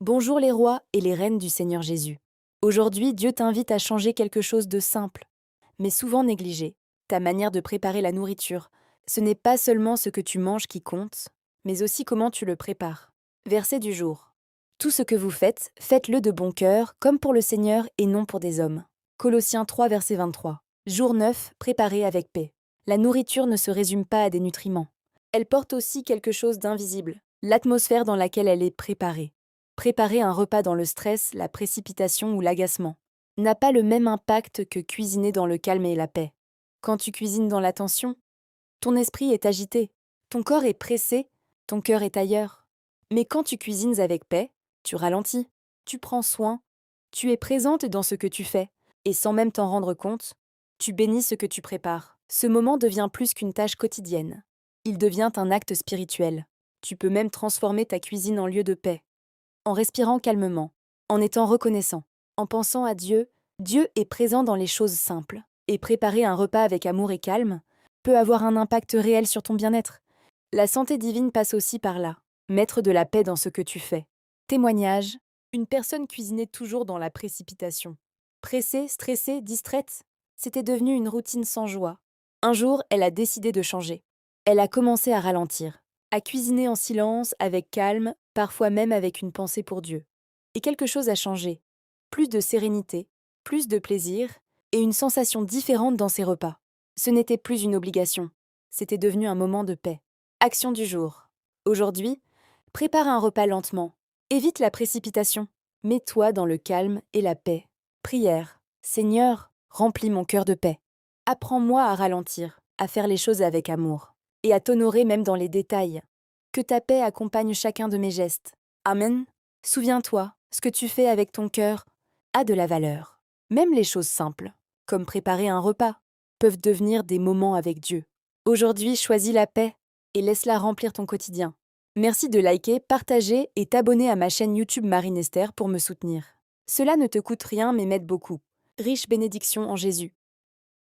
Bonjour les rois et les reines du Seigneur Jésus. Aujourd'hui, Dieu t'invite à changer quelque chose de simple, mais souvent négligé. Ta manière de préparer la nourriture. Ce n'est pas seulement ce que tu manges qui compte, mais aussi comment tu le prépares. Verset du jour. Tout ce que vous faites, faites-le de bon cœur, comme pour le Seigneur et non pour des hommes. Colossiens 3, verset 23. Jour 9, préparé avec paix. La nourriture ne se résume pas à des nutriments. Elle porte aussi quelque chose d'invisible, l'atmosphère dans laquelle elle est préparée. Préparer un repas dans le stress, la précipitation ou l'agacement n'a pas le même impact que cuisiner dans le calme et la paix. Quand tu cuisines dans la tension, ton esprit est agité, ton corps est pressé, ton cœur est ailleurs. Mais quand tu cuisines avec paix, tu ralentis, tu prends soin, tu es présente dans ce que tu fais, et sans même t'en rendre compte, tu bénis ce que tu prépares. Ce moment devient plus qu'une tâche quotidienne. Il devient un acte spirituel. Tu peux même transformer ta cuisine en lieu de paix. En respirant calmement, en étant reconnaissant, en pensant à Dieu, Dieu est présent dans les choses simples. Et préparer un repas avec amour et calme peut avoir un impact réel sur ton bien-être. La santé divine passe aussi par là. Mettre de la paix dans ce que tu fais. Témoignage. Une personne cuisinait toujours dans la précipitation. Pressée, stressée, distraite, c'était devenu une routine sans joie. Un jour, elle a décidé de changer. Elle a commencé à ralentir, à cuisiner en silence, avec calme, parfois même avec une pensée pour Dieu. Et quelque chose a changé. Plus de sérénité, plus de plaisir, et une sensation différente dans ses repas. Ce n'était plus une obligation, c'était devenu un moment de paix. Action du jour. Aujourd'hui, prépare un repas lentement. Évite la précipitation. Mets-toi dans le calme et la paix. Prière. Seigneur, remplis mon cœur de paix. Apprends-moi à ralentir, à faire les choses avec amour, et à t'honorer même dans les détails. Que ta paix accompagne chacun de mes gestes. Amen. Souviens-toi, ce que tu fais avec ton cœur a de la valeur. Même les choses simples, comme préparer un repas, peuvent devenir des moments avec Dieu. Aujourd'hui, choisis la paix et laisse-la remplir ton quotidien. Merci de liker, partager et t'abonner à ma chaîne YouTube Marine Esther pour me soutenir. Cela ne te coûte rien mais m'aide beaucoup. Riche bénédiction en Jésus.